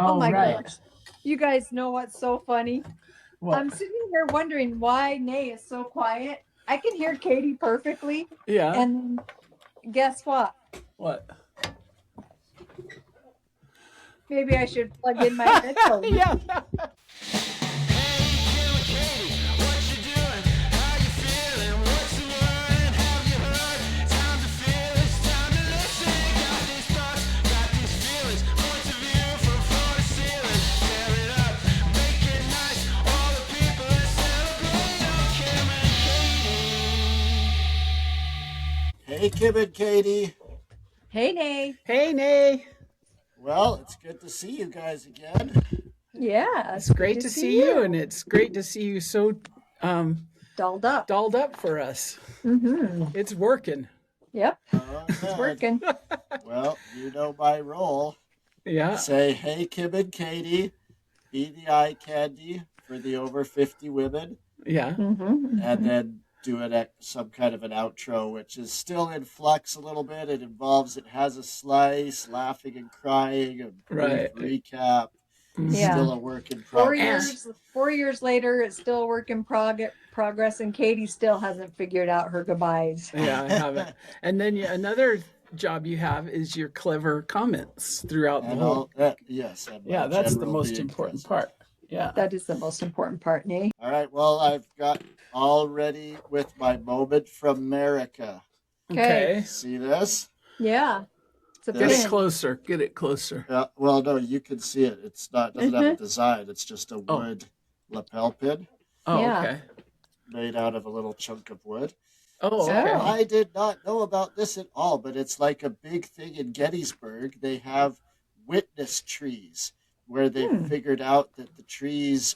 Oh my right. gosh. You guys know what's so funny? What? I'm sitting here wondering why Nay is so quiet. I can hear Katie perfectly. Yeah. And guess what? What? Maybe I should plug in my headphones. Yeah. Hey, Kim and Katie. Hey, Nay. Hey, Nay. Well, it's good to see you guys again. Yeah. It's great to see you, and it's great to see you so dolled up. dolled up for us. Mm-hmm. It's working. Yep. Oh, It's good. working. Well, you know my role. Yeah. Say, hey, Kim and Katie. Be the eye candy for the over 50 women. Yeah. Mm-hmm. And then do some kind of an outro, which is still in flux a little bit. It has a slice, laughing and crying, a brief recap. Yeah. Still a work in progress. 4 years later, it's still a work in progress, and Katie still hasn't figured out her goodbyes. Yeah, I haven't. And then another job you have is your clever comments throughout the whole. Yes. Yeah, that's the most important part. Yeah. That is the most important part, Nate. All right. Well, I've got all ready with my moment from America. Okay. See this? Yeah. Get it closer. Get it closer. Well, no, you can see it. It doesn't have a design. It's just a wood lapel pin. Oh, yeah. Okay. Made out of a little chunk of wood. Oh, so okay. I did not know about this at all, but it's like a big thing in Gettysburg. They have witness trees where they figured out that the trees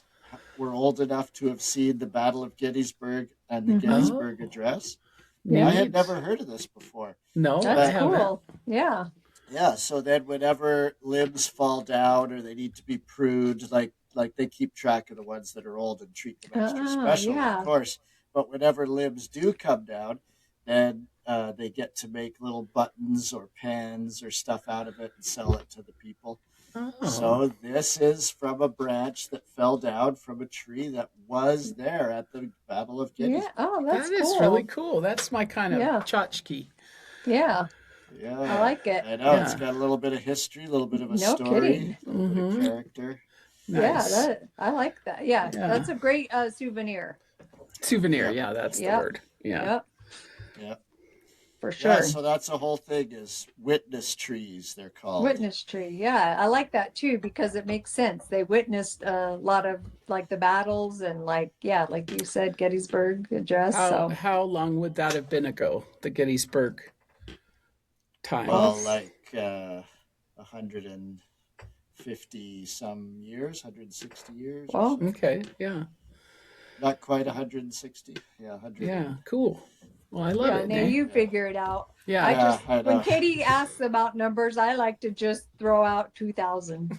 were old enough to have seen the Battle of Gettysburg and the Gettysburg Address. Yeah. I had never heard of this before. No, that's cool. Yeah. Yeah, so then whenever limbs fall down or they need to be pruned, like they keep track of the ones that are old and treat them extra special, of course. But whenever limbs do come down, then they get to make little buttons or pans or stuff out of it and sell it to the people. Oh. So this is from a branch that fell down from a tree that was there at the Battle of Gettysburg. Yeah. Oh, that's cool. That is really cool. That's my kind of tchotchke. Yeah. Yeah, I like it. I know it's got a little bit of history, a little bit of a story, a little bit of character. Nice. Yeah, I like that. Yeah, that's a great souvenir. Souvenir, that's the word. Yeah. Yep. For sure. Yeah, so that's the whole thing is witness trees, they're called. Witness tree, yeah. I like that too because it makes sense. They witnessed a lot of like the battles and like you said, Gettysburg Address. How long would that have been ago, the Gettysburg time? Well, like 150 some years, 160 years. Well, okay, yeah. Not quite 160. Yeah, 100. Yeah, cool. Well, I love it. Now you figure it out. Yeah. I know. When Katie asks about numbers, I like to just throw out 2000.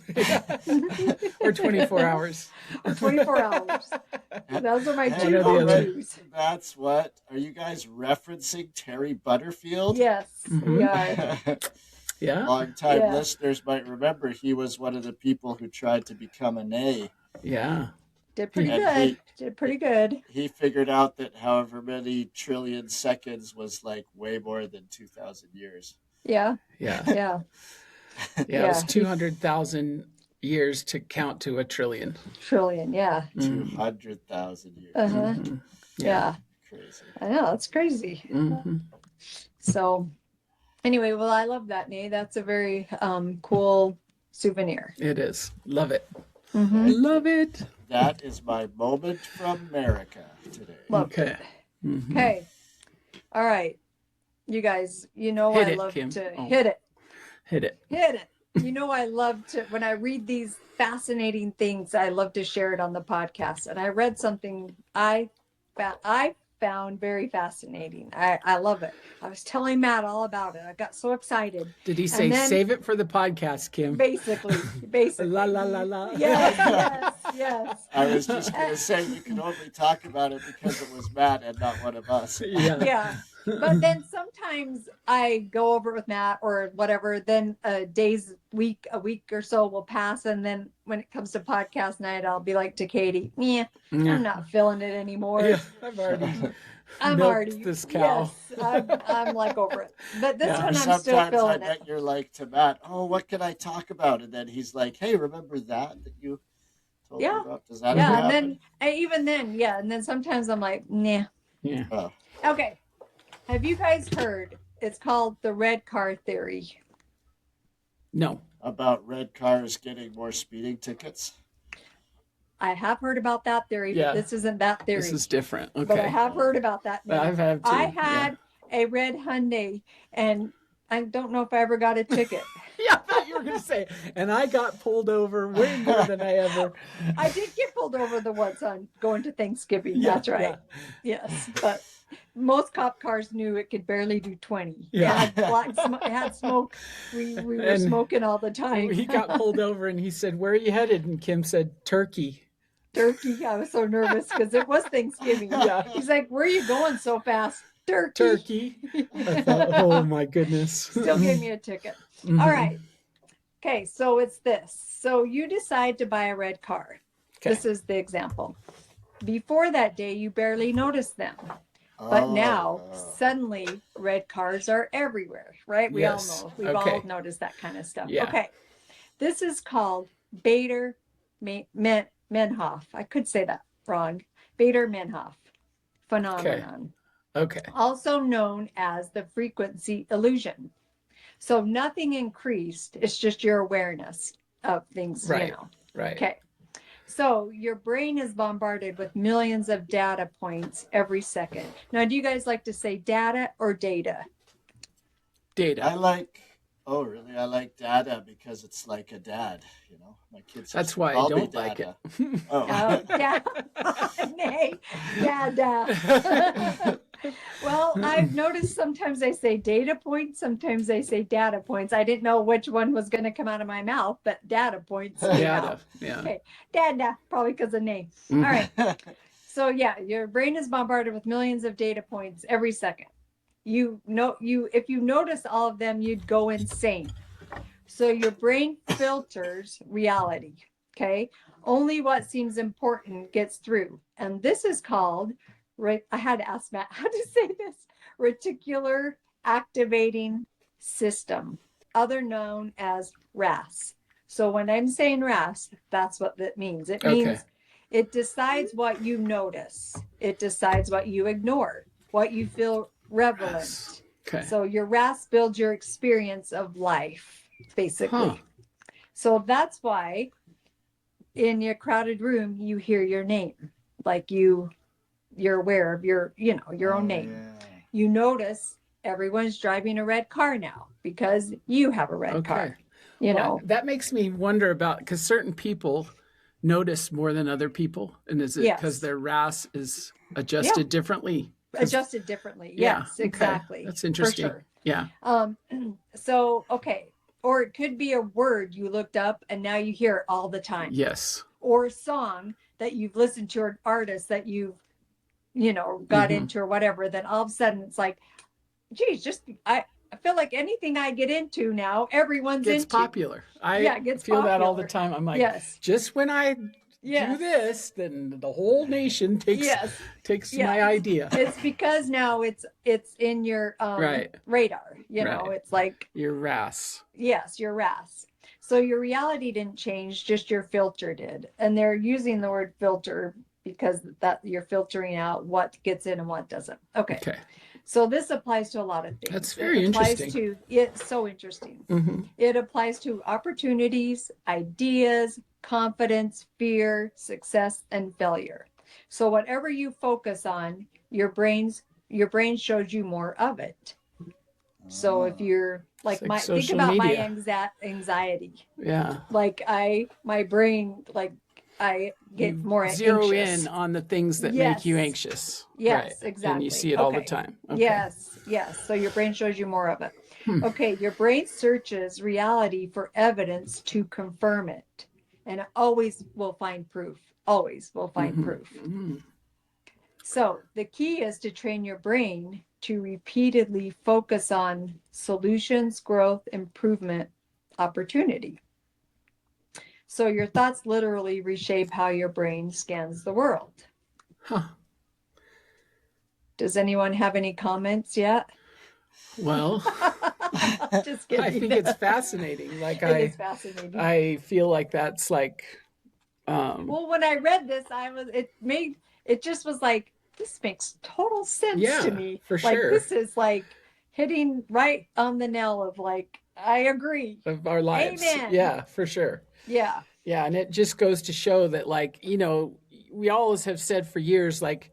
Or 24 hours. Or 24 hours. Those are my two go-tos. That's what. Are you guys referencing Terry Butterfield? Yes, we are. Yeah. Long-time listeners might remember he was one of the people who tried to become an A. Yeah. Did pretty good. He figured out that however many trillion seconds was like way more than 2,000 years. Yeah. It was 200,000 years to count to a trillion. Yeah. 200,000 years. Uh-huh. Yeah. Crazy. I know, it's crazy. Mm-hmm. So anyway, well, I love that, Nate. That's a very cool souvenir. It is. Love it. Mm-hmm. Love it. That is my moment from America today. Okay. Mm-hmm. Okay. All right. You guys, I love Kim. to hit it. Hit it. I love to, when I read these fascinating things, I love to share it on the podcast. And I read something I found very fascinating. I love it. I was telling Matt all about it. I got so excited. Did he say save it for the podcast, Kim? Basically. La la la la. Yes. I was just going to say you can only talk about it because it was Matt and not one of us. Yeah. But then sometimes I go over it with Matt or whatever. Then a week or so will pass, and then when it comes to podcast night, I'll be like to Katie, "Yeah, Yeah. I'm not feeling it anymore. Yeah, I've already I'm milked already this cow." Yes, I'm like over it. But this Yeah. one, Or I'm still sometimes I feeling it. bet you're like to Matt, oh, what can I talk about? And then he's like, hey, remember that you told me Yeah, about? Does that ever yeah. And happen? then even then, yeah. And then sometimes I'm like, nah. Yeah. Oh, Okay. Have you guys heard? It's called the red car theory. No. about red cars getting more speeding tickets? I have heard about that theory, Yeah. but this isn't that theory. This is different. Okay. But I have heard about that. But I've had too. I had a red Hyundai, and I don't know if I ever got a ticket. Yeah, I thought you were going to say, and I got pulled over way more than I ever. I did get pulled over the once on going to Thanksgiving. Yeah, That's right. yeah. Yes, but most cop cars knew it could barely do 20. Yeah. It had smoke. We were And smoking all the time. He got pulled over and he said, "Where are you headed?" And Kim said, "Turkey." Turkey. I was so nervous because it was Thanksgiving. Yeah. He's like, "Where are you going so fast?" Turkey. Turkey. I thought, oh my goodness. Still gave me a ticket. Mhm. All right. Okay, so it's this. So you decide to buy a red car. Okay. This is the example. Before that day, you barely noticed them. But now, suddenly, red cars are everywhere, right? We Yes. all know. We've Okay. all noticed that kind of stuff. Yeah. Okay. This is called Bader-Meinhof. I could say that wrong. Bader-Meinhof phenomenon. Okay. Also known as the frequency illusion. So nothing increased. It's just your awareness of things, Right. you know. Right. Okay. So your brain is bombarded with millions of data points every second. Now, do you guys like to say data or data? Data. I like data because it's like a dad, you know. My kids. That's why I don't like it. Oh, dada. Nay, dada. Well, I've noticed sometimes I say data points, sometimes I say data points. I didn't know which one was going to come out of my mouth, but data points came Data. out. Yeah. Okay, dada, probably because of name. All right. So yeah, your brain is bombarded with millions of data points every second. If you notice all of them, you'd go insane. So your brain filters reality. Okay, only what seems important gets through, and this is called. Right, I had to ask Matt how to say this. Reticular activating system, other known as RAS. So when I'm saying RAS, that's what that means. It means it decides what you notice. It decides what you ignore, what you feel relevant. Okay. So your RAS builds your experience of life, basically. So that's why in your crowded room, you hear your name, like you're aware of your own name. Yeah. You notice everyone's driving a red car now because you have a red car. You know, that makes me wonder about, because certain people notice more than other people, and is it because their RAS is adjusted differently? Adjusted differently. Yes, exactly. That's interesting. For sure. Yeah. So okay, or it could be a word you looked up and now you hear it all the time. Yes. Or a song that you've listened to, or an artist that you've got into or whatever, then all of a sudden it's like, geez, I feel like anything I get into now, everyone's gets into. popular. It gets feel popular. that all the time. I'm like, just when I do this, then the whole nation takes my idea. It's because now it's in your radar. You know, it's like your RAS. Yes, your RAS. So your reality didn't change, just your filter did. And they're using the word filter because that you're filtering out what gets in and what doesn't. Okay. So this applies to a lot of things. That's very interesting. It's so interesting. It applies to opportunities, ideas, confidence, fear, success, and failure. So whatever you focus on, your brain shows you more of it. So if you're like think about my anxiety. Yeah. Like my brain, like I get more anxious. Zero in on the things that make you anxious. Yes, exactly. And you see it all the time. Yes. So your brain shows you more of it. Okay, your brain searches reality for evidence to confirm it. And it always will find proof. Always will find proof. So the key is to train your brain to repeatedly focus on solutions, growth, improvement, opportunity. So your thoughts literally reshape how your brain scans the world. Huh. Does anyone have any comments yet? Well, Just kidding. I think it's fascinating. Like it is fascinating. I feel like that's like. Well, when I read this, it just was like, this makes total sense to me. For like, sure. This is like hitting right on the nail of like, I agree. Of our lives. Amen. Yeah, for sure. Yeah. Yeah. And it just goes to show that, like, we always have said for years, like,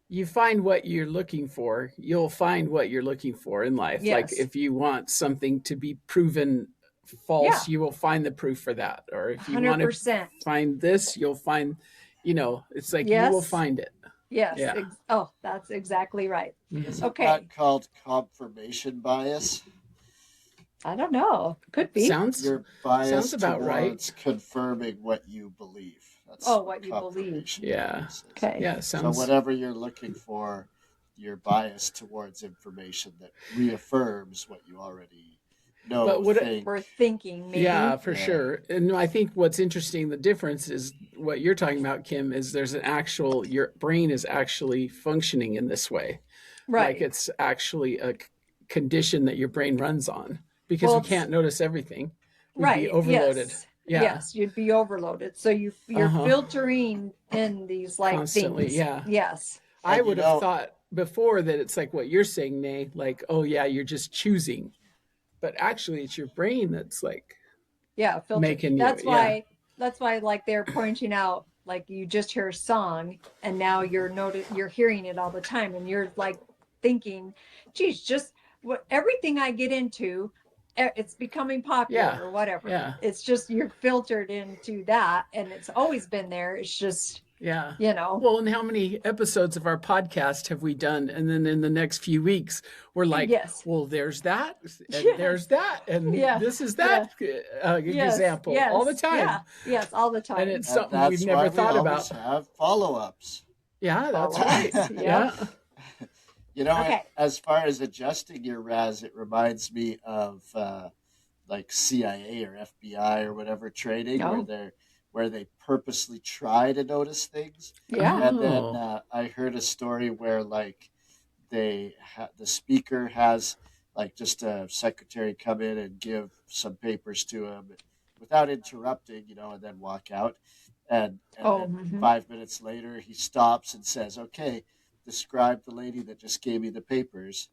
you find what you're looking for, you'll find what you're looking for in life. Yes. Like, if you want something to be proven false, you will find the proof for that. Or if you 100%. Want to find this, you'll find, it's like, you will find it. Yes. Yeah. That's exactly right. Is it not called confirmation bias? I don't know. Could be. You're biased about towards confirming what you believe. That's what you believe. Yeah. Okay. Yeah. So whatever you're looking for, you're biased towards information that reaffirms what you already know. But we're thinking, maybe. Yeah, for sure. And I think what's interesting, the difference is what you're talking about, Kim, is there's your brain is actually functioning in this way. Right. Like, it's actually a condition that your brain runs on, because we can't notice everything. We'd be overloaded. Yes. Yeah. Yes, you'd be overloaded. So you're filtering in these like constantly, things. Yeah. Yes. I would have thought before that it's like what you're saying, Nay, like, oh yeah, you're just choosing. But actually it's your brain that's like making you. That's why like they're pointing out, like, you just hear a song and now you're hearing it all the time, and you're like thinking, geez, just everything I get into, it's becoming popular or whatever. Yeah. It's just, you're filtered into that, and it's always been there. It's just, Well, and how many episodes of our podcast have we done? And then in the next few weeks, we're like, well, there's that, and there's that, and this is that example all the time. Yeah. Yes, all the time. And it's something we've never thought about. Have follow-ups. Yeah, that's right. Yeah. As far as adjusting your RAS, it reminds me of like CIA or FBI or whatever training where they purposely try to notice things. Yeah. And then I heard a story where like the speaker has like just a secretary come in and give some papers to him without interrupting, and then walk out. And then 5 minutes later, he stops and says, okay, describe the lady that just gave me the papers.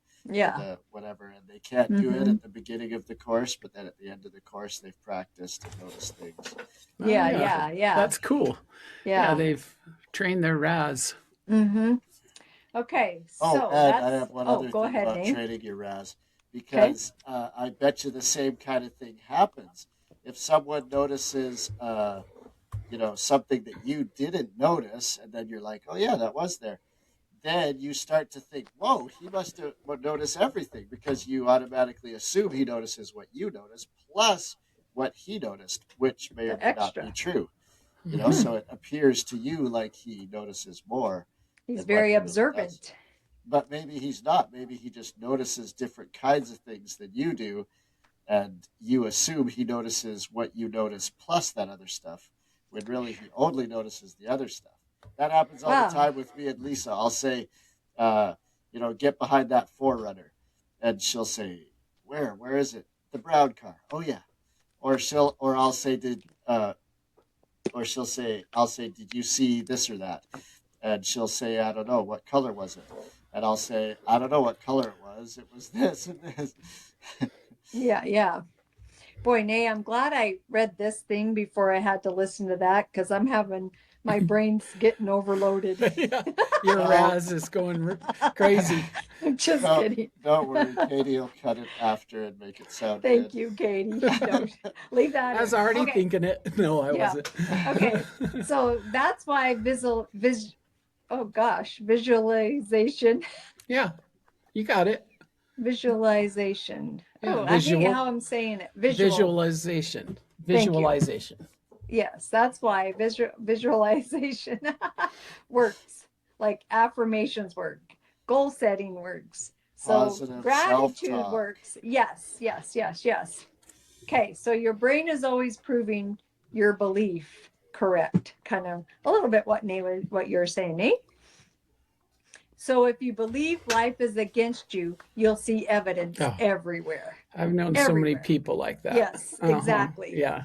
Whatever. And they can't do it at the beginning of the course, but then at the end of the course, they've practiced and noticed things. Yeah. That's cool. Yeah, they've trained their RAS. Mm-hmm. Okay. So I have one other thing ahead, about Nate. training your RAS, because I bet you the same kind of thing happens. If someone notices, something that you didn't notice, and then you're like, oh yeah, that was there. Then you start to think, whoa, he must have noticed everything, because you automatically assume he notices what you noticed plus what he noticed, which may or may not be true. So it appears to you like he notices more. He's very observant. Really, but maybe he's not. Maybe he just notices different kinds of things than you do, and you assume he notices what you notice plus that other stuff, when really he only notices the other stuff. That happens all the time with me and Lisa. I'll say, get behind that 4Runner. And she'll say, where is it? The brown car. Oh yeah. I'll say, did you see this or that? And she'll say, I don't know, what color was it? And I'll say, I don't know what color it was. It was this and this. Yeah. Boy, Nay, I'm glad I read this thing before I had to listen to that, because I'm having my brain's getting overloaded. Your RAS is going crazy. I'm just kidding. Don't worry, Katie will cut it after and make it sound Thank good. you, Katie. Leave that. I was already thinking it. No, I wasn't. Okay, so that's why visualization. Yeah, you got it. Visualization. Yeah, I hate how I'm saying it. Visualization. Yes, that's why visualization works. Like affirmations work. goal setting works. So positive gratitude self-talk works. Yes. Okay, so your brain is always proving your belief correct. Kind of a little bit what you're saying, Nate. So if you believe life is against you, you'll see evidence everywhere. I've known so many people like that. Yes, exactly. Yeah.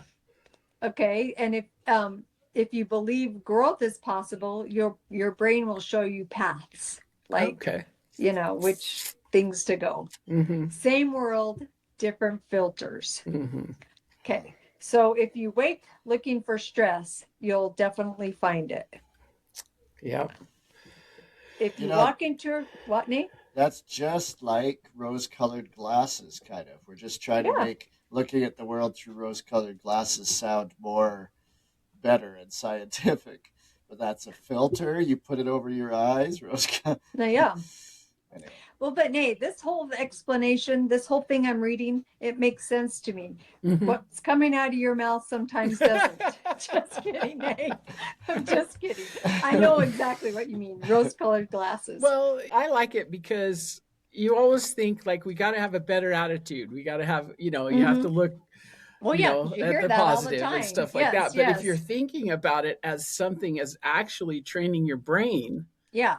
Okay, and if you believe growth is possible, your brain will show you paths, like which things to go. Same world, different filters. Okay, so if you wake looking for stress, you'll definitely find it. Yep. If you walk into what, Nate? That's just like rose-colored glasses, kind of. We're just trying to make looking at the world through rose-colored glasses sound more better and scientific. But that's a filter. You put it over your eyes. Rose-colored. Yeah. Anyway. Well, but Nate, this whole explanation, this whole thing I'm reading, it makes sense to me. What's coming out of your mouth sometimes doesn't. Just kidding, Nate. I'm just kidding. I know exactly what you mean. Rose-colored glasses. Well, I like it because you always think like we got to have a better attitude. We got to have, you have to look you at the positive and stuff like that. But yes. if you're thinking about it as something as actually training your brain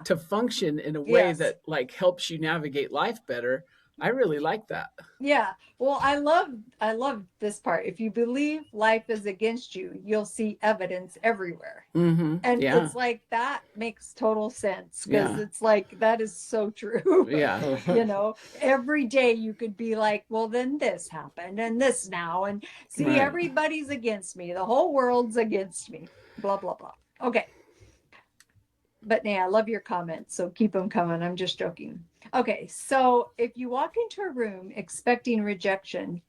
to function in a way that like helps you navigate life better, I really like that. Yeah. Well, I love this part. If you believe life is against you, you'll see evidence everywhere. And it's like that makes total sense because it's like that is so true. Every day you could be like, well, then this happened and this now, and see, everybody's against me. The whole world's against me. Blah blah blah. Okay. But I love your comments, so keep them coming. I'm just joking. Okay, so if you walk into a room expecting rejection,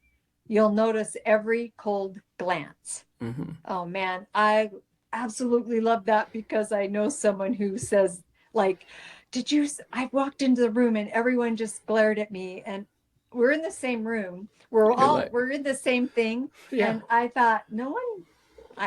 you'll notice every cold glance. Oh man, I absolutely love that because I know someone who says, like, I walked into the room and everyone just glared at me, and we're in the same room. We're in the same thing. And I thought, no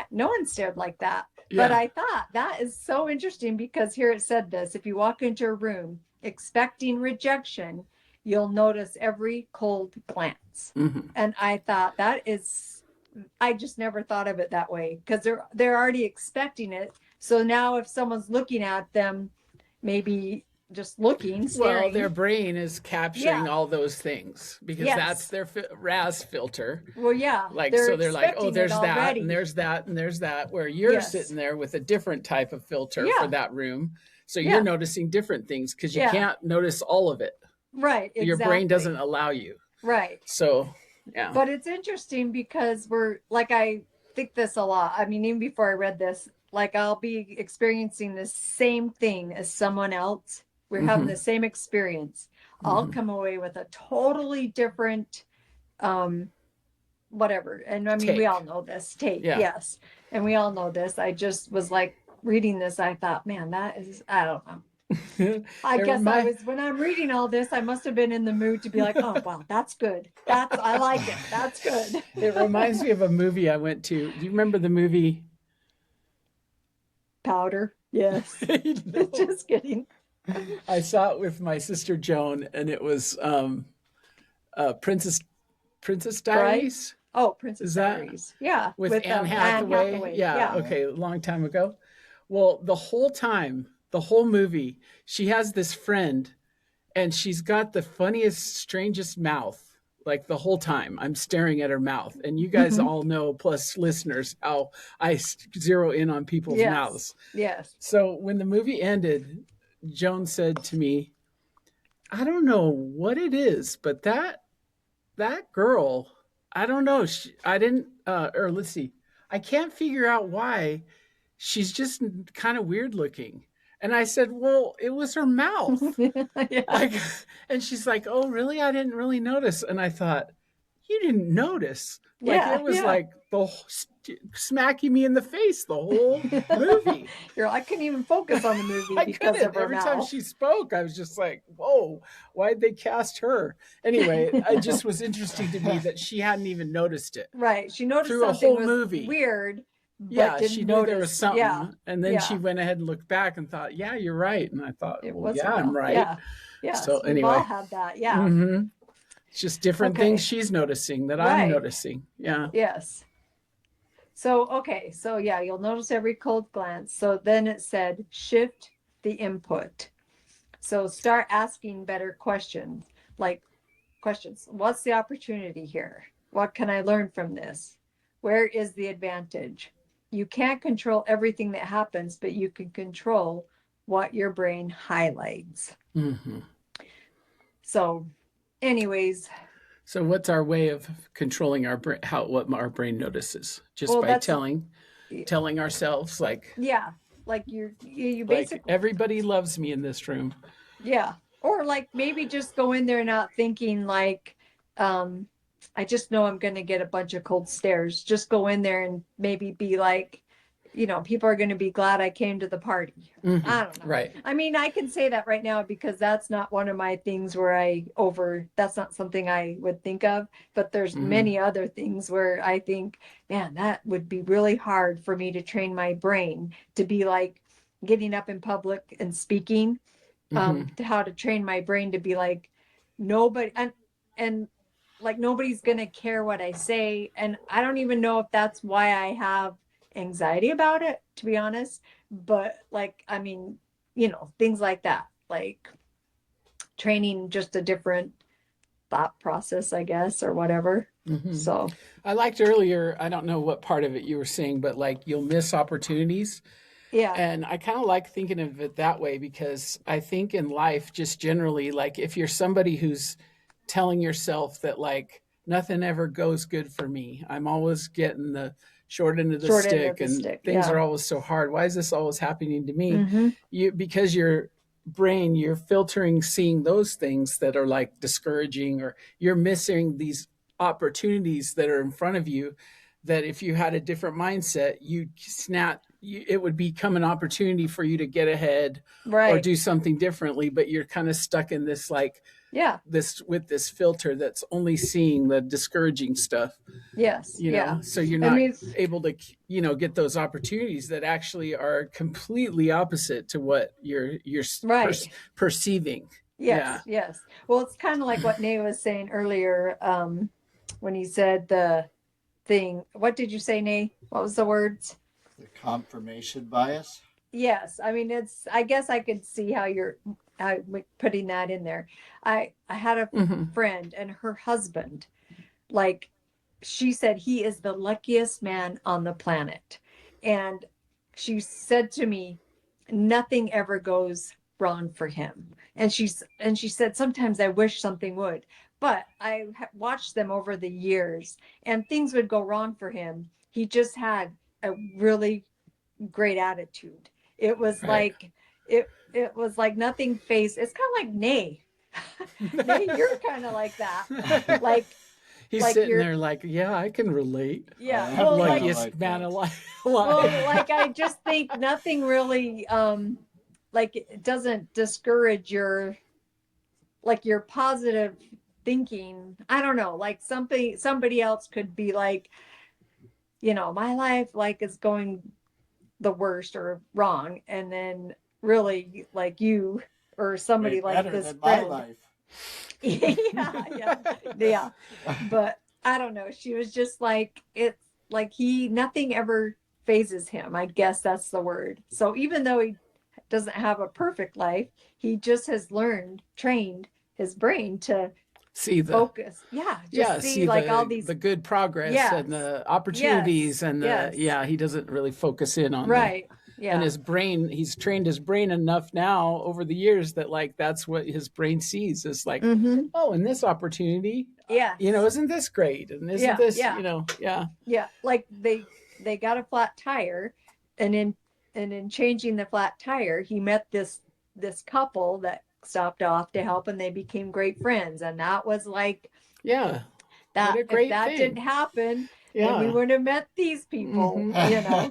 one stared like that. But I thought that is so interesting because here it said this: if you walk into a room expecting rejection, you'll notice every cold glance. And I thought I just never thought of it that way because they're already expecting it. So now if someone's looking at them, maybe just looking, staring. Well, their brain is capturing all those things because that's their RAS filter. Well, like so they're like, oh, there's that and there's that and there's that, where you're sitting there with a different type of filter for that room. So you're noticing different things because you can't notice all of it. Right. Exactly. Your brain doesn't allow you. Right. So, But it's interesting because I think this a lot. I mean, even before I read this, like I'll be experiencing the same thing as someone else. We're having the same experience. I'll come away with a totally different, whatever. And I mean, we all know this take. Yes. And we all know this. I just was like reading this. I thought, man, that is, I don't know. I guess when I'm reading all this, I must have been in the mood to be like, oh, wow, that's good. I like it. That's good. It reminds me of a movie I went to. Do you remember the movie Powder? Yes. Just kidding. I saw it with my sister Joan, and it was Princess Diaries. Right? Oh, Princess Diaries. Yeah. With Anne Hathaway. Yeah. Okay. A long time ago. Well, the whole movie, she has this friend, and she's got the funniest, strangest mouth. Like the whole time I'm staring at her mouth, and you guys all know, plus listeners, how I zero in on people's mouths. Yes. So when the movie ended, Joan said to me, I don't know what it is, but that girl, I don't know. Let's see. I can't figure out why she's just kind of weird looking. And I said, well, it was her mouth. And she's like, oh, really? I didn't really notice. And I thought, you didn't notice. It was like smacking me in the face the whole movie. I couldn't even focus on the movie because of her Every mouth. time she spoke, I was just like, whoa, why'd they cast her? Anyway, it just was interesting to me that she hadn't even noticed it. Right. She noticed through something a whole movie. Weird, but Yeah, she didn't knew there was notice. Yeah. something, and then she Yeah. went ahead and looked back and thought, "Yeah, you're right." And I thought, It "Well, wasn't yeah, I'm real. right." Yeah. So Yes. We've all anyway, had that. Yeah. mm-hmm. It's just different things Okay. she's noticing that I'm Right. noticing. Yeah. Yes. So, okay. So, yeah, you'll notice every cold glance. So then it said shift the input. So start asking better questions, like questions. What's the opportunity here? What can I learn from this? Where is the advantage? You can't control everything that happens, but you can control what your brain highlights. Mm-hmm. So, anyways, So what's our way of controlling our brain? How what our brain notices just well, by that's telling ourselves yeah, like you like basically everybody loves me in this room. yeah, or like maybe just go in there not thinking like, um, I just know I'm going to get a bunch of cold stares. Just go in there and maybe be like, people are going to be glad I came to the party. Mm-hmm. I don't know. Right. I mean, I can say that right now because that's not one of my things where that's not something I would think of. But there's Mm-hmm. many other things where I think, man, that would be really hard for me to train my brain to be like getting up in public and speaking, Mm-hmm. to how to train my brain to be like nobody and like nobody's gonna care what I say. And I don't even know if that's why I have anxiety about it, to be honest. But like, I mean, things like that, like training just a different thought process, I guess, or whatever. Mm-hmm. So I liked earlier, I don't know what part of it you were saying, but like you'll miss opportunities. yeah. And I kind of like thinking of it that way because I think in life, just generally, like if you're somebody who's telling yourself that like nothing ever goes good for me, I'm always getting the short end of the Short end of stick the and stick. things Yeah. are always so hard. Why is this always happening to me? Mm-hmm. Because your brain, you're filtering seeing those things that are like discouraging, or you're missing these opportunities that are in front of you, that if you had a different mindset, it would become an opportunity for you to get ahead or Right. do something differently. But you're kind of stuck in this like Yeah. this filter that's only seeing the discouraging stuff, Yes. Yeah. so you're I not mean, able to get those opportunities that actually are completely opposite to what you're right. perceiving. Yeah. Yes, yes. Well, it's kind of like what Nate was saying earlier, when he said the thing. What did you say, Nate? What was the words? The confirmation bias. Yes, I mean I guess I could see how you're putting that in there. I had a Mm-hmm. friend and her husband, like she said he is the luckiest man on the planet. And she said to me, nothing ever goes wrong for him. And she said, sometimes I wish something would. But I watched them over the years and things would go wrong for him. He just had a really great attitude. It was Right. like it was like nothing faced. It's kind of like Nay. Nay, you're kind of like that. Like He's like sitting you're there like, yeah, I can relate. yeah. I am Well, kind like of Luckiest like man that. alive. well, like I just think nothing really like it doesn't discourage your positive thinking. I don't know, like somebody else could be like, my life like is going the worst or wrong, and then really like you or Way somebody like better this than my friend. life. Yeah. But I don't know, she was just like, it's like nothing ever phases him, I guess that's the word. So even though he doesn't have a perfect life, he just has trained his brain to See the focus, yeah, just Yeah, see see like all the these. good progress and Yes, the yes, opportunities and yes, he doesn't really focus in on the right, and yeah. his brain, he's trained his brain enough now over the years that like that's what his brain sees is like, Mm-hmm. oh, in this opportunity, Yes. isn't this great? And isn't Yeah, this, yeah. yeah. Yeah, like they got a flat tire, and in changing the flat tire, he met this couple that stopped off to help, and they became great friends. And that was like Yeah. What that. a If great that didn't thing. happen, then we Yeah. wouldn't have met these people, Hmm.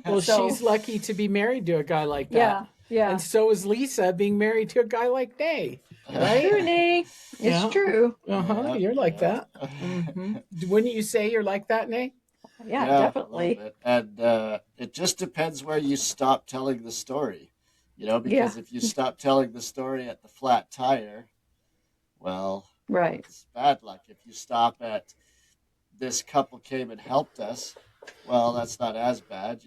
Well, So she's lucky to be married to a guy like that. yeah, And yeah. so is Lisa being married to a guy like Day, It's right? true, Nate. It's Yeah. true. Uh-huh. Yep, You're like yep. that. Hmm. Wouldn't you say you're like that, Nay? Yeah, Yeah, a little definitely. bit. And it just depends where you stop telling the story. Yeah, Because if you stop telling the story at the flat tire, well, right. that's bad luck. If you stop at this couple came and helped us, well, that's not as bad.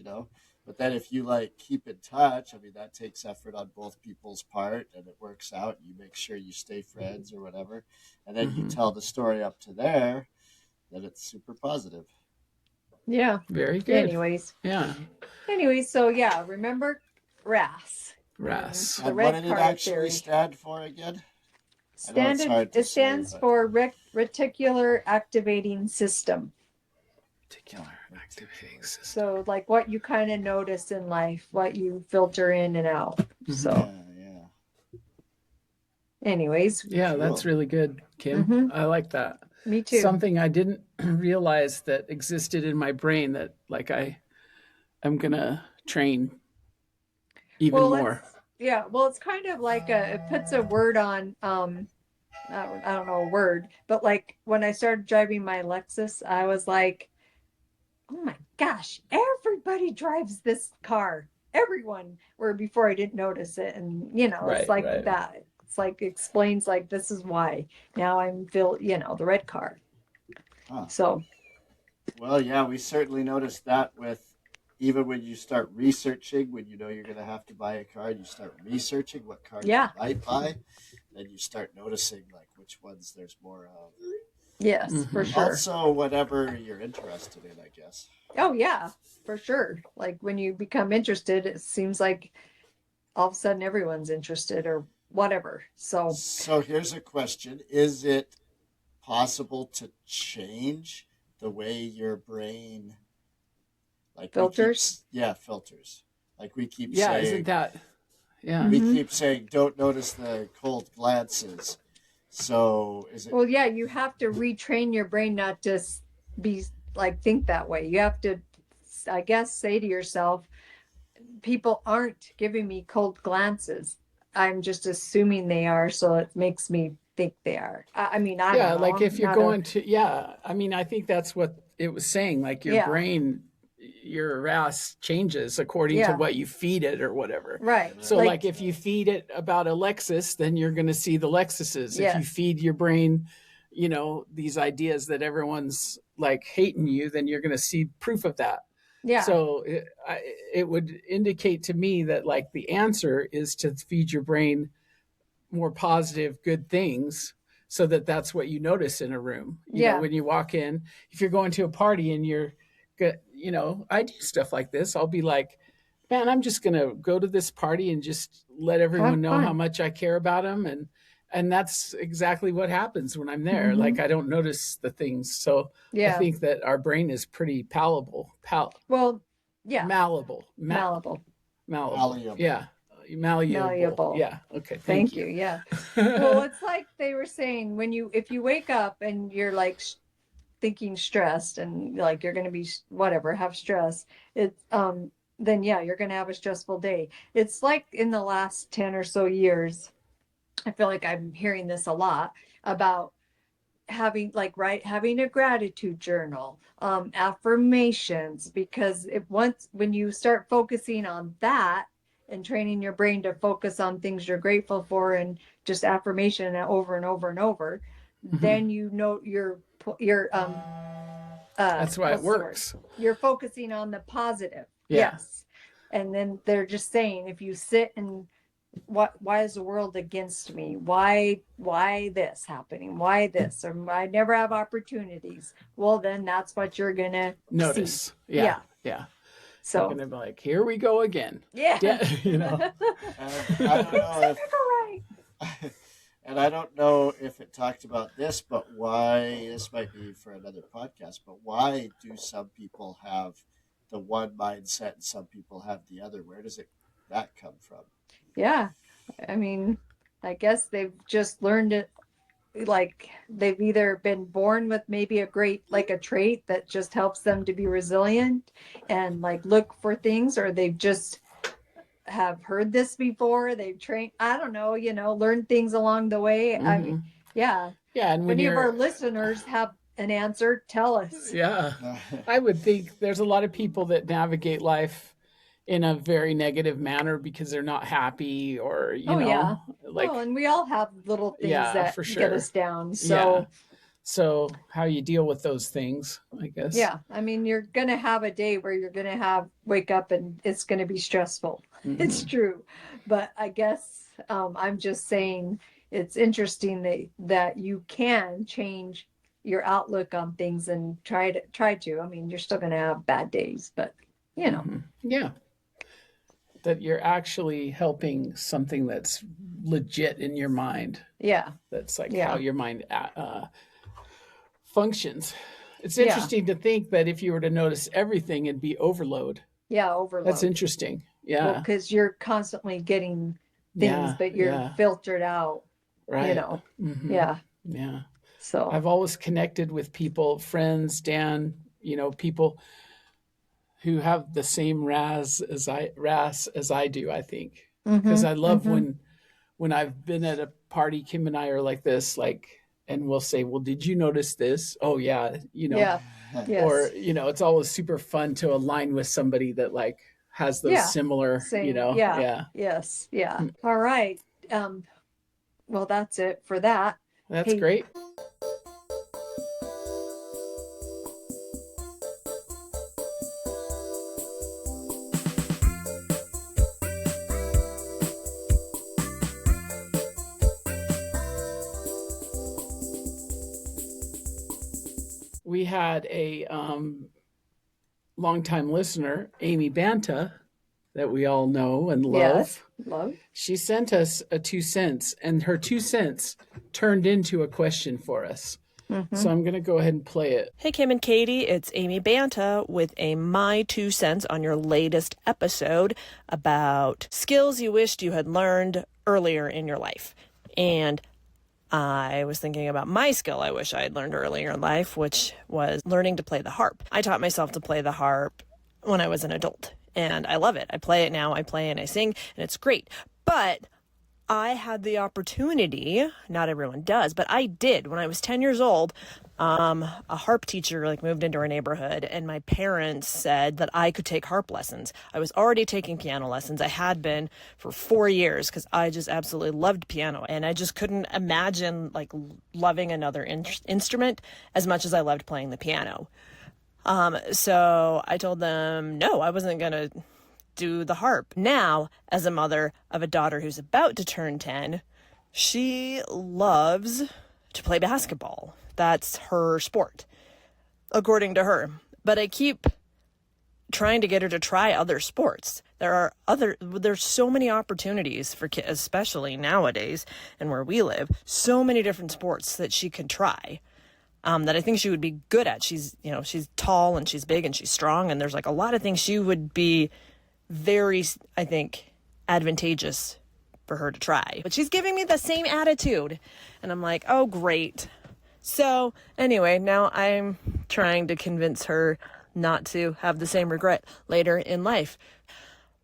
But then if you like keep in touch, I mean, that takes effort on both people's part and it works out. You make sure you stay friends or whatever. And then you Hmm. tell the story up to there, then it's super positive. Yeah. Very good. Anyways. Yeah. So yeah, remember RAS and RAS. the And what red did it car actually theory. stand for again? I know it's hard to It say, stands but for reticular activating system. Particular activating system. So like what you kind of notice in life, what you filter in and out. Hmm. So yeah, yeah. anyways, Yeah, that's Cool. really good, Kim. mm-hmm, I like that. me too. Something I didn't realize that existed in my brain that like I'm gonna train even Well, let's, more. yeah, well, it's kind of like it puts a word on, I don't know a word, but like when I started driving my Lexus, I was like, oh my gosh, everybody drives this car. Everyone, where before I didn't notice it. And, it's Right, like right. that. It's like explains like this is why now I'm the red car. Huh. So Well, yeah, we certainly noticed that with even when you start researching, when you know you're going to have to buy a car, and you start researching what cars you yeah, might buy, then you start noticing like which ones there's more of. yes, for Hmm. sure. Also, whatever you're interested in, I guess. Oh yeah, for sure. Like when you become interested, it seems like all of a sudden everyone's interested or whatever. So So here's a question: is it possible to change the way your brain, like we keep, filters. yeah, filters? Like we keep Yeah, isn't saying, that yeah. we Mm-hmm. keep saying, don't notice the cold glances. So is it? Well, yeah, you have to retrain your brain not to be like think that way. You have to, I guess, say to yourself, people aren't giving me cold glances. I'm just assuming they are, so it makes me think they are. I mean, I don't Yeah, know. like I'm if you're not a, going to, yeah, I mean, I think that's what it was saying. Like your yeah, brain, your RAS changes according to yeah, what you feed it or whatever. right. So, Right. like Like, if you feed it about a Lexus, then you're going to see the Lexuses. If you yes, feed your brain, these ideas that everyone's like hating you, then you're going to see proof of that. yeah, So it would indicate to me that like the answer is to feed your brain more positive, good things so that that's what you notice in a room. yeah, When you walk in, if you're going to a party and you're good, I do stuff like this. I'll be like, man, I'm just going to go to this party and just let have everyone know how fun. much I care about them. And that's exactly what happens when I'm there. Mm-hmm. Like I don't notice the things. So I Yeah. think that our brain is pretty Well, yeah, malleable, malleable, malleable. Malleable. Yeah. Malleable. malleable. Yeah. Okay. Thank Thank you. you. Yeah. Well, it's like they were saying if you wake up and you're like thinking stressed and like you're going to be whatever, have stress, it's, then yeah, you're going to have a stressful day. It's like in the last 10 or so years, I feel like I'm hearing this a lot about having a gratitude journal, affirmations, because when you start focusing on that and training your brain to focus on things you're grateful for and just affirmation over and over and over, Mhm. then That's why it what's the word, works. you're focusing on the positive. Yeah. Yes. And then they're just saying, if you sit and why is the world against me, why this happening, why this, or I never have opportunities, well then that's what you're gonna see. Notice. Yeah. Yeah, Yeah. You're so going to be like, here we go again. yeah. Yeah. And I don't know if Right. and I don't know if it talked about this, but why, this might be for another podcast, but why do some people have the one mindset and some people have the other? Where does that come from? Yeah, I mean, I guess they've just learned it, like they've either been born with maybe a trait that just helps them to be resilient and like look for things, or they've just have heard this before. They've trained, I don't know, learned things along the way. I mean, Hmm. yeah. Yeah. And when Many of you're, our listeners have an answer, tell us. Yeah. I would think there's a lot of people that navigate life in a very negative manner because they're not happy or, Oh yeah. like, Oh, and we all have little things yeah, that for get sure. us down. Yeah. So So how you deal with those things, I guess. yeah, I mean, you're gonna have a day where you're gonna have wake up and it's gonna be stressful. It's Mm-hmm. true, but I guess I'm just saying it's interesting that you can change your outlook on things and try to. I mean, you're still gonna have bad days, but you know, Mm-hmm. Yeah. That you're actually helping something that's legit in your mind. yeah, That's like how yeah, your mind functions. It's yeah, interesting to think that if you were to notice everything, it'd be overload. yeah. That's Overload. interesting. Well, Yeah. because you're constantly getting things, Yeah. but you're Yeah. filtered out. You Right. know, Mm-hmm. yeah. Yeah. So. I've always connected with people, friends, Dan, people who have the same RAS as I do, I think. Because Mm-hmm. I love Mm-hmm. when I've been at a party, Kim and I are like this, like, and we'll say, well, did you notice this? Oh yeah, Yeah. or, Yes. it's always super fun to align with somebody that like has those Yeah. similar, Same. Yeah. yeah. Yes. Yeah. All right. Um, well, that's it for that. That's Hey, great. We had a longtime listener, Amy Banta, that we all know and yes, love. love. She sent us a 2 cents, and her 2 cents turned into a question for us. Mm-hmm. So I'm going to go ahead and play it. Hey, Kim and Katie, it's Amy Banta with a My 2 cents on your latest episode about skills you wished you had learned earlier in your life. And I was thinking about my skill I wish I had learned earlier in life, which was learning to play the harp. I taught myself to play the harp when I was an adult, and I love it. I play it now, I play and I sing, and it's great. But I had the opportunity, not everyone does, but I did when I was 10 years old. A harp teacher moved into our neighborhood, and my parents said that I could take harp lessons. I was already taking piano lessons. I had been for 4 years because I just absolutely loved piano, and I just couldn't imagine loving another instrument as much as I loved playing the piano. So I told them no, I wasn't gonna do the harp. Now, as a mother of a daughter who's about to turn 10, she loves to play basketball. That's her sport, according to her. But I keep trying to get her to try other sports. There's so many opportunities for kids, especially nowadays and where we live, so many different sports that she can try. That I think she would be good at. She's tall and she's big and she's strong, and there's a lot of things she would be very, I think, advantageous for her to try. But she's giving me the same attitude, and I'm like, oh, great. So anyway, now I'm trying to convince her not to have the same regret later in life.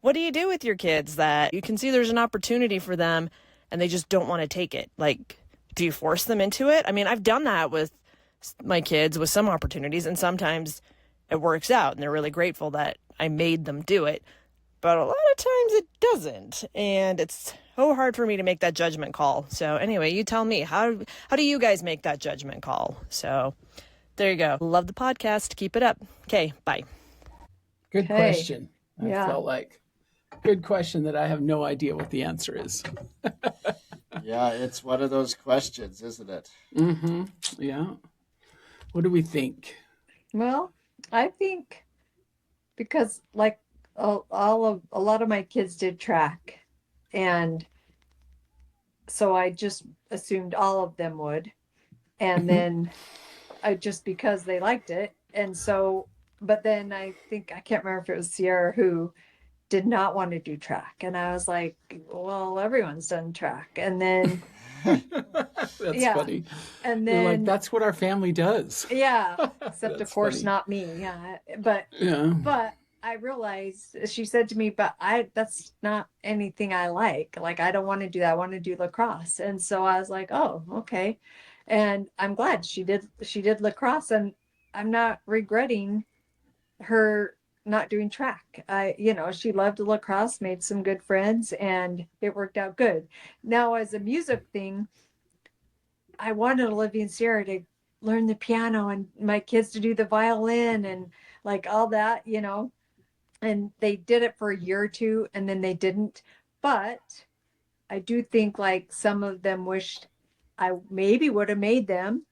What do you do with your kids that you can see there's an opportunity for them and they just don't want to take it? Do you force them into it? I mean, I've done that with my kids with some opportunities, and sometimes it works out and they're really grateful that I made them do it. But a lot of times it doesn't, and it's so hard for me to make that judgment call. So anyway, you tell me, how do you guys make that judgment call? So there you go. Love the podcast. Keep it up. Okay, bye. Good Okay. question. I Yeah. felt like good question that I have no idea what the answer is. Yeah, it's one of those questions, isn't it? Mm-hmm. Yeah. What do we think? Well, I think because a lot of my kids did track, and so I just assumed all of them would, and then because they liked it, and so, but then I think I can't remember if it was Sierra who did not want to do track, and I was like, well, everyone's done track, and then That's yeah, funny. and They're like, then that's what our family does. yeah, except of That's course funny. not me, yeah, but Yeah. I realized she said to me, but that's not anything I like. I don't want to do that. I want to do lacrosse. And so I was like, oh, okay. And I'm glad she did lacrosse, and I'm not regretting her not doing track. She loved lacrosse, made some good friends, and it worked out good. Now, as a music thing, I wanted Olivia and Sarah to learn the piano and my kids to do the violin and like all that, and they did it for a year or two and then they didn't. But I do think like some of them wished I maybe would have made them,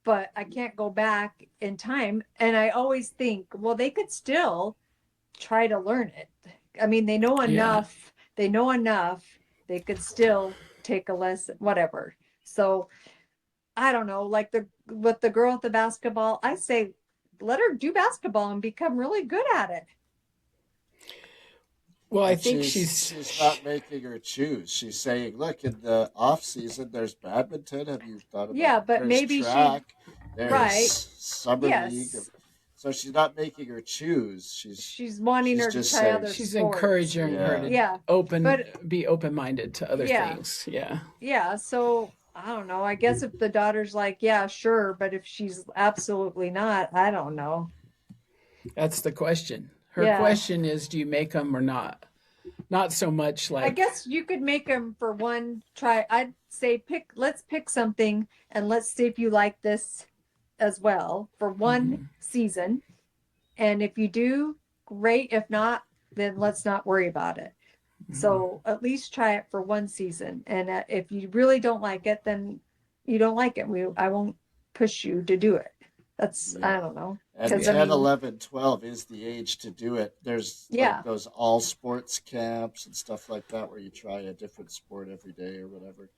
but I can't go back in time. And I always think, well, they could still try to learn it. I mean, Yeah. they know enough, they could still take a lesson, whatever. So I don't know, like the with the girl at the basketball, I say let her do basketball and become really good at it. Well, I But think she's not making her choose. She's saying, "Look, in the off season, there's badminton. Have you thought about? Yeah, but There's maybe she, track. There's right. summer league." Yes. So she's not making her choose. She's wanting She's her to just try saying, other she's sports. encouraging her yeah. to Yeah. But be open-minded to other yeah, things. Yeah. yeah. So I don't know. I guess if the daughter's like, yeah, sure, but if she's absolutely not, I don't know. That's the question. Her Yeah. question is, do you make them or not? Not so much I like, guess you could make them for one try. I'd say let's pick something and let's see if you like this as well for one mhm, season. And if you do, great. If not, then let's not worry about it. mhm. So at least try it for one season. And if you really don't like it, then you don't like it. I won't push you to do it. That's, I Yeah. don't know. And Cause I Yeah. 10, mean, 11, 12 is the age to do it. There's like yeah, those all sports camps and stuff like that where you try a different sport every day or whatever.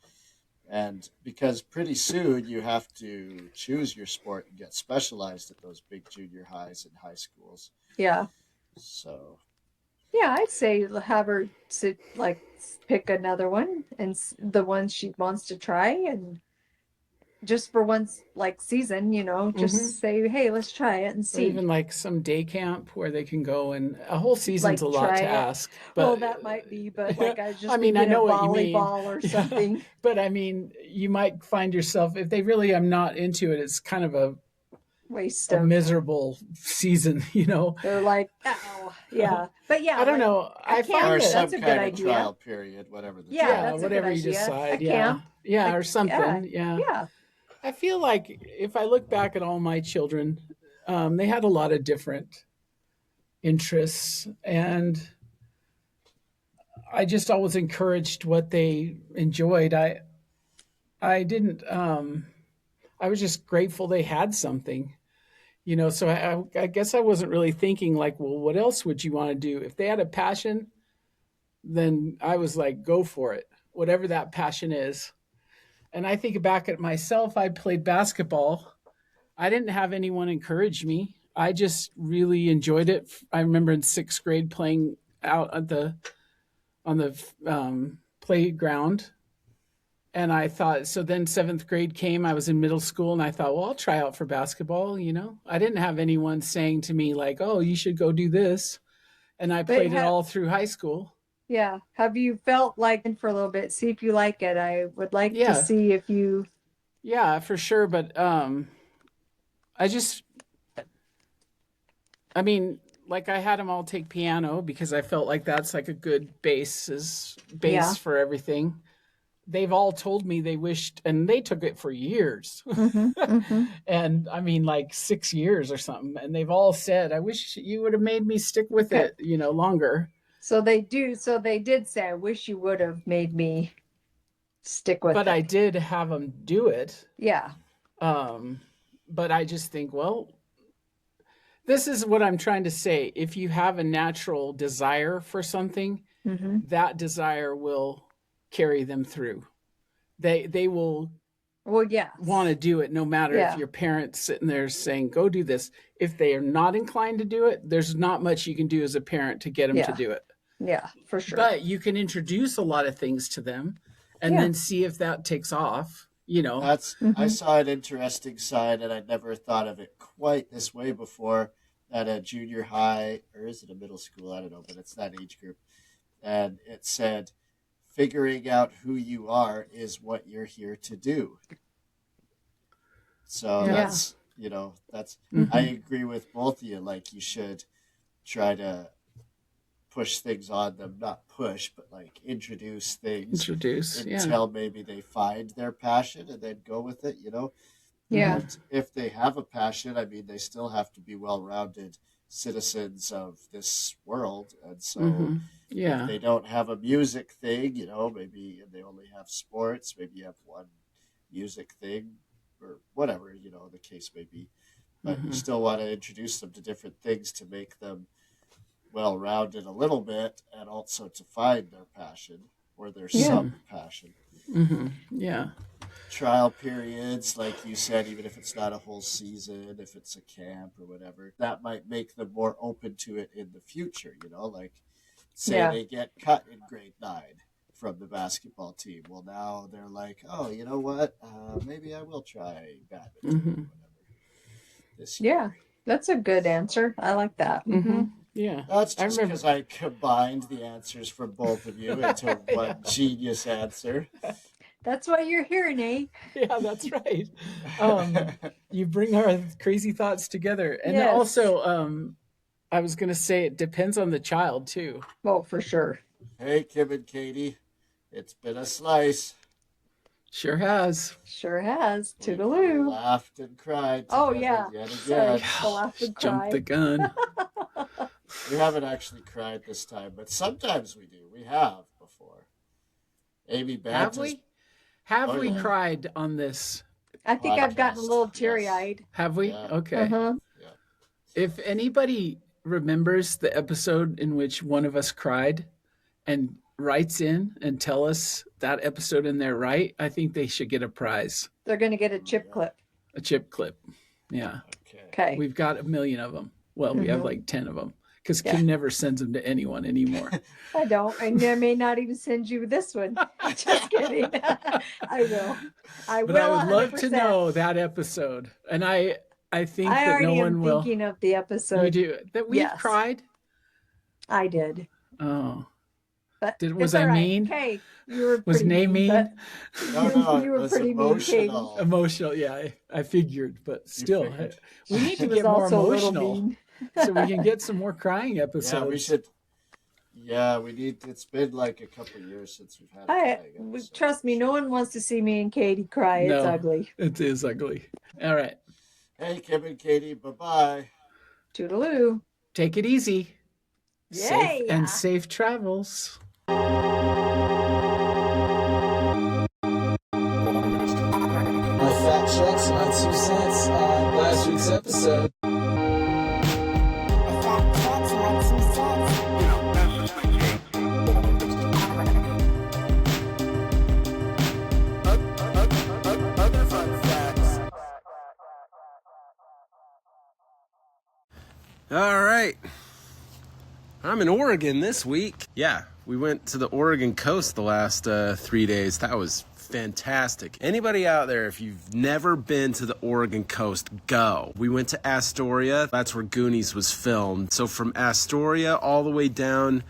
And because pretty soon you have to choose your sport and get specialized at those big junior highs and high schools. yeah, So, yeah. I'd say have her sit, like pick another one and the one she wants to try and just for one like season, Hmm. just say, hey, let's try it and Or even see. like some day camp where they can go, and a whole season's a Like lot try to it. ask. Well, But that might be, but yeah, like I was I just mean, I thinking know of what you mean. volleyball or Yeah, something. but I mean, you might find yourself if they really am not into it. It's kind of Waste a of. miserable season, you know. They're like, oh, yeah. But yeah, I don't like know. a I camp, find or that that's some a good kind of idea. trial period, whatever the Yeah, trial yeah, that's a good whatever period you is. idea. A decide, yeah, camp. yeah, or Yeah, something, yeah. yeah, I feel like if I look back at all my children, they had a lot of different interests, and I just always encouraged what they enjoyed. I didn't. I was just grateful they had something, you know. So I guess I wasn't really thinking like, well, what else would you want to do? If they had a passion, then I was like, go for it, whatever that passion is. And I think back at myself, I played basketball. I didn't have anyone encourage me. I just really enjoyed it. I remember in sixth grade playing out at the on the playground, and I thought so. Then seventh grade came. I was in middle school, and I thought, well, I'll try out for basketball. You know, I didn't have anyone saying to me like, "Oh, you should go do this." And I but played it all through high school. yeah. Have you felt like in for a little bit? See if you like it. I would like to Yeah, see if you. yeah, for sure. But I just I mean, like I had them all take piano because I felt like that's like a good base Yeah. for everything. They've all told me they wished, and they took it for years, Mm-hmm. Mm-hmm. and I mean like 6 years or something. And they've all said, "I wish you would have made me stick with Okay. it, longer." So they do. So they did say, I wish you would have made me stick with But I it. did have them do it. Yeah. Um, but I just think, well, this is what I'm trying to say. If you have a natural desire for something, Mm-hmm. that desire will carry them through. They will Well, want yes. to do it no matter if Yeah. your parents sitting there saying go do this. If they are not inclined to do it, there's not much you can do as a parent to get them to Yeah. do it. Yeah. For sure. But you can introduce a lot of things to them and Yeah. then see if that takes off. I Mm-hmm. saw an interesting sign, and I'd never thought of it quite this way before. At a junior high, or is it a middle school? I don't know, but it's that age group. And it said, figuring out who you are is what you're here to do. So Yeah. that's, I agree with both of you. Like, you should try to push things on them, not push, but like introduce things Introduce. Yeah. until maybe they find their passion and then go with it, Yeah. And if they have a passion, I mean, they still have to be well-rounded citizens of this world. And so Yeah. if they don't have a music thing, maybe they only have sports, maybe you have one music thing or whatever, the case may be. But you still want to introduce them to different things to make them well-rounded a little bit, and also to find their passion or their sub-passion. Yeah. Trial periods, like you said, even if it's not a whole season, if it's a camp or whatever, that might make them more open to it in the future, like say they get cut in grade 9 from the basketball team. Well, now they're like, oh, you know what? Maybe I will try badminton or whatever this year. Yeah, that's a good answer. I like that. Yeah. That's just because I combined the answers from both of you into one genius answer. That's why you're here, Nate. Yeah, that's right. You bring our crazy thoughts together. And Yes. also, I was going to say it depends on the child, too. Well, for sure. Hey, Kim and Katie, it's been a slice. Sure has. Sure has. We Toodaloo. laughed and cried. Oh, yeah. Yet Sorry. again. I laughed and Jumped cried. the gun. We haven't actually cried this time, but sometimes we do. We have before. Amy Have Banta's we? Have Oh, we yeah. cried on this? I think I've gotten a Podcast, little yes. teary-eyed. Have we? Yeah. Okay. Uh-huh. If anybody remembers the episode in which one of us cried and writes in and tell us that episode in there right, I think they should get a prize, They're going to get a chip clip. a chip clip. Yeah. Okay. Okay. We've got 1 million of them. Well, we have like 10 of them because Yeah. Kim never sends them to anyone anymore. I don't. And I may not even send you this one. Just kidding. I will. I But will. I would love to 100%. know that episode. And I think I that already no am one will. thinking of the You episode. do. That we Yes. cried? I did. Oh. But Was it's all I right. mean? Okay. You were Was pretty Nay mean? but No, You it were was pretty mean, Katie. emotional. Emotional, yeah. I figured, but still, figured. we need she to was get more also a little emotional mean. so we can get some more crying episodes. Yeah, we should. Yeah, we need. It's been like a couple of years since we've had. a crying episode. Trust me, no one wants to see me and Katie cry. It's No. ugly. It is ugly. All right. Hey, Kim and Katie, bye-bye. Toodaloo. Take it easy. Safe Yeah. and safe travels. My fat checks, my 2 cents on last week's episode. Other fun facts. All right. I'm in Oregon this week. Yeah, we went to the Oregon coast the last 3 days. That was fantastic. Anybody out there, if you've never been to the Oregon coast, go. We went to Astoria. That's where Goonies was filmed. So from Astoria all the way down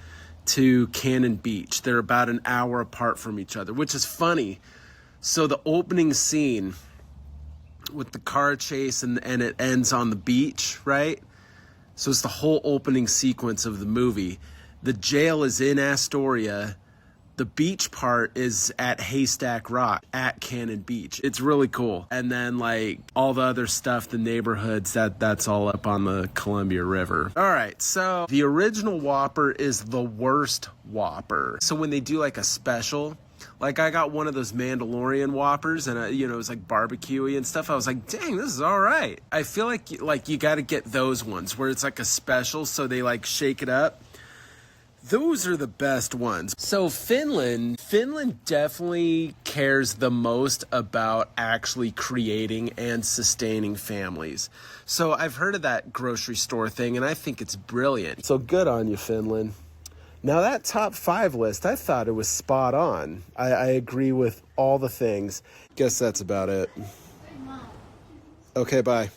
to Cannon Beach. They're about an hour apart from each other, which is funny. So the opening scene with the car chase and it ends on the beach, right? So it's the whole opening sequence of the movie. The jail is in Astoria. The beach part is at Haystack Rock at Cannon Beach. It's really cool. And then like all the other stuff, the neighborhoods, that's all up on the Columbia River. All right, so the original Whopper is the worst Whopper. So when they do like a special, like I got one of those Mandalorian Whoppers and it was like barbecuey and stuff. I was like, dang, this is all right. I feel like you got to get those ones where it's like a special. So they like shake it up. Those are the best ones. So Finland definitely cares the most about actually creating and sustaining families. So I've heard of that grocery store thing and I think it's brilliant. So good on you, Finland. Now that top 5 list, I thought it was spot on. I agree with all the things. Guess that's about it. Okay, bye.